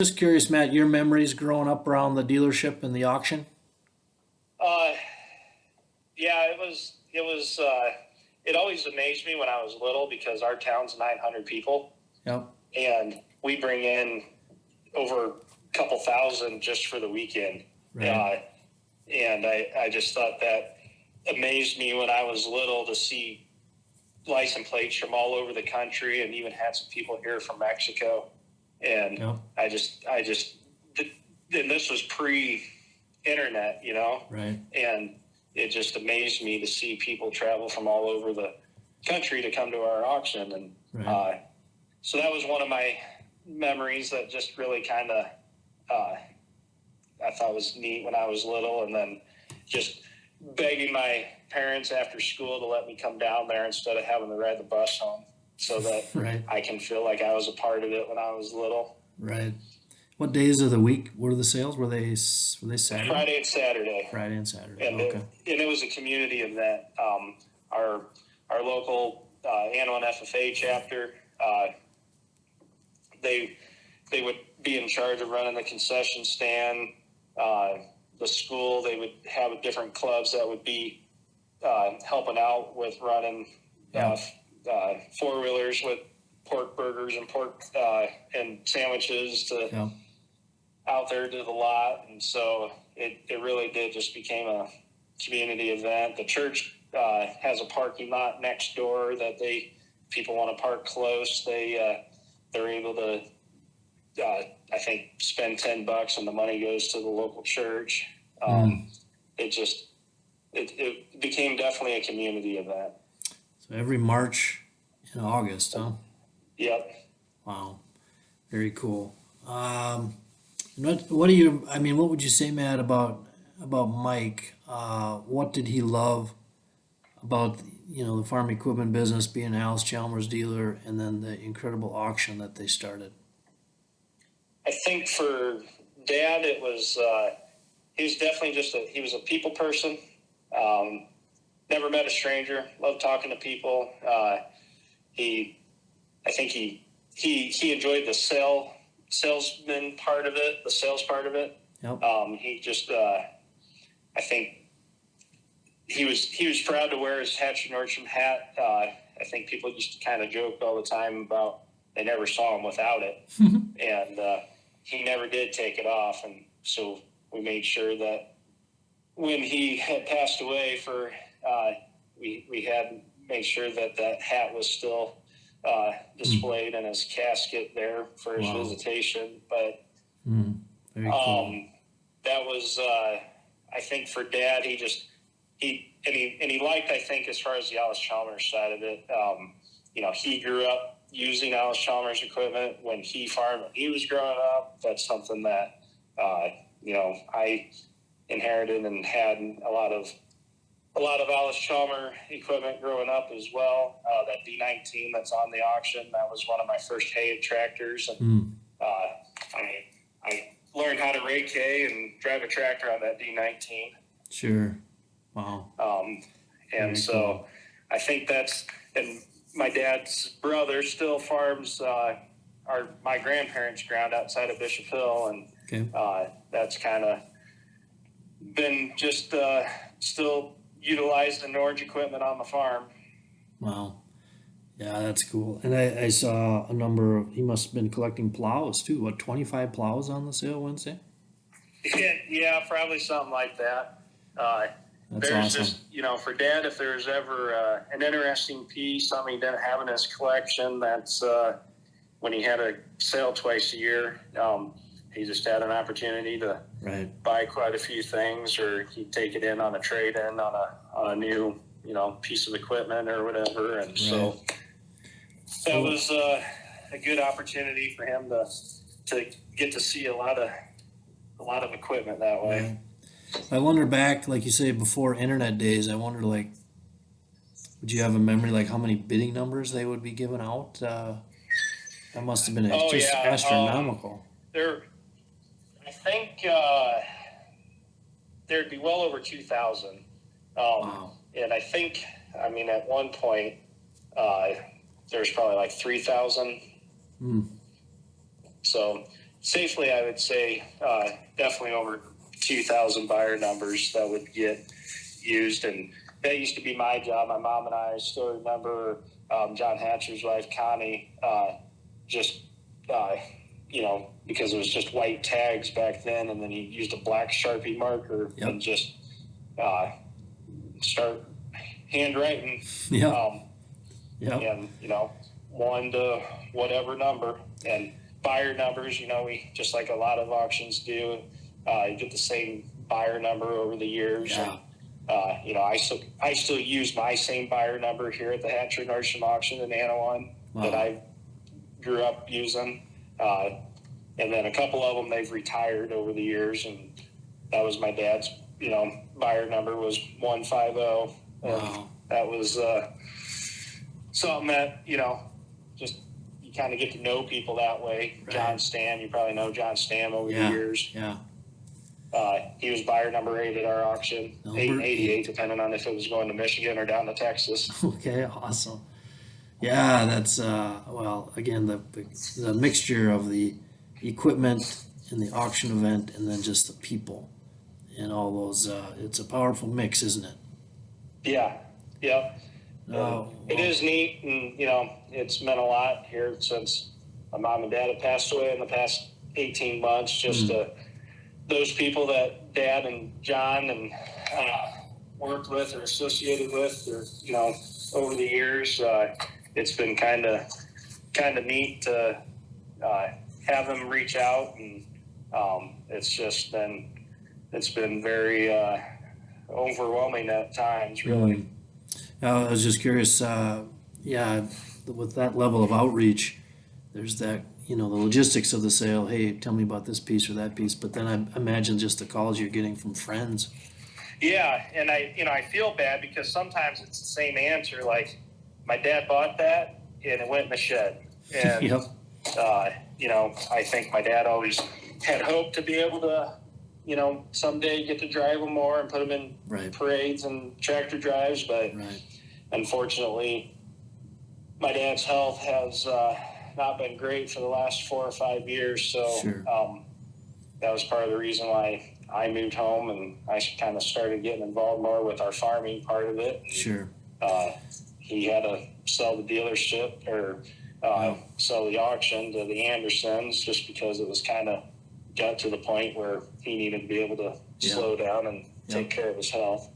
Just curious, Matt, your memories growing up around the dealership and the auction? Uh, yeah, it always amazed me when I was little because our town's 900 people Yep. and we bring in over a couple thousand just for the weekend. Right. Uh, and I just thought that amazed me when I was little to see license plates from all over the country and even had some people here from Mexico. And Yep. and this was pre-internet, Right. and it just amazed me to see people travel from all over the country to come to our auction. And Right. so that was one of my memories that just really kind of uh, I thought was neat when I was little. And then just begging my parents after school to let me come down there instead of having to ride the bus home so that Right. I can feel like I was a part of it when I was little. Right. What days of the week were the sales? Were they Saturday? Friday and Saturday. Friday and Saturday. and Okay. it was a community event. Our our local Annawan FFA chapter, they they would be in charge of running the concession stand. The school, they would have different clubs that would be helping out with running Yeah. four wheelers with pork burgers and pork and sandwiches to Yeah. out there to the lot. And so it really did just became a community event. The church has a parking lot next door that people want to park close. They're able to I think spend $10 and the money goes to the local church. Mm. It became definitely a community event. So every March and August, huh? Yep. Wow. Very cool. What do you? I mean, what would you say, Matt, about Mike? What did he love about the farm equipment business, being Alice Chalmers dealer, and then the incredible auction that they started? I think for Dad, it was he was definitely he was a people person. Um, Never met a stranger. Loved talking to people. He, I think he enjoyed the salesman part of it, the sales part of it. Yep. He just I think he was proud to wear his Hatch Nordstrom hat. I think people used to kind of joke all the time about they never saw him without it, and he never did take it off. And so we made sure that when he had passed away, we had made sure that hat was still displayed in his casket there for his Wow. visitation. But Mm. Very cool. that was I think for Dad, he liked, I think, as far as the Alice Chalmers side of it. He grew up using Alice Chalmers equipment when he farmed when he was growing up. That's something that I inherited and had a lot of Alice Chalmers equipment growing up as well. That D19 that's on the auction, that was one of my first hay tractors, and Mm. I learned how to rake hay and drive a tractor on that D19. Sure. Wow. And Very so cool. I think and my dad's brother still farms my grandparents' ground outside of Bishop Hill, and Okay. that's kind of been just still utilized in orange equipment on the farm. Wow. Yeah, that's cool. And I saw a number of, he must have been collecting plows too. What, 25 plows on the sale Wednesday? Yeah, probably something like that. That's There's awesome. just, for Dad, if there's ever an interesting piece, something he didn't have in his collection, that's when he had a sale twice a year. He just had an opportunity to Right. buy quite a few things, or he'd take it in on a trade-in on a new, piece of equipment or whatever. And so that Well, was a good opportunity for him to get to see a lot of equipment that way. right. I wonder back, like you say, before internet days, I wonder, like, would you have a memory, like, how many bidding numbers they would be giving out? That must have been Oh just yeah, astronomical. there. I think there'd be well over 2,000, Wow. and I think, at one point there's probably like 3,000. Hmm. So safely, I would say definitely over 2,000 buyer numbers that would get used, and that used to be my job. My mom and I still remember John Hatcher's wife, Connie, just, because it was just white tags back then, and then he used a black Sharpie marker and just start handwriting. And, 1 to whatever number. And buyer numbers, we, just like a lot of auctions do, you get the same buyer number over the years. Yeah. And, I still use my same buyer number here at the Hatcher Nordstrom auction in Annawan that I grew up using. And then a couple of them, they've retired over the years. And that was my dad's, buyer number was 150. And that was something that, just you kind of get to know people that way. Right. John Stam, you probably know John Stam over the years. Yeah. He was buyer number 8 at our auction, 888, depending on if it was going to Michigan or down to Texas. Okay, awesome. Yeah, that's again, the mixture of the equipment and the auction event, and then just the people and all those. It's a powerful mix, isn't it? Yeah. It is neat, and it's meant a lot here since my mom and dad have passed away in the past 18 months. Just those people that Dad and John and worked with or associated with, or over the years, it's been kind of neat to have them reach out, and it's been very overwhelming at times, really. I was just curious, with that level of outreach, there's that, the logistics of the sale. Hey, tell me about this piece or that piece. But then I imagine just the calls you're getting from friends. Yeah, and I feel bad because sometimes it's the same answer. Like, my dad bought that and it went in the shed. And, I think my dad always had hoped to be able to, someday get to drive them more and put them in parades and tractor drives. But unfortunately, my dad's health has not been great for the last 4 or 5 years. So that was part of the reason why I moved home, and I kind of started getting involved more with our farming part of it. Sure. He had to sell the dealership or sell the auction to the Andersons just because it was kind of got to the point where he needed to be able to slow down and take care of his health.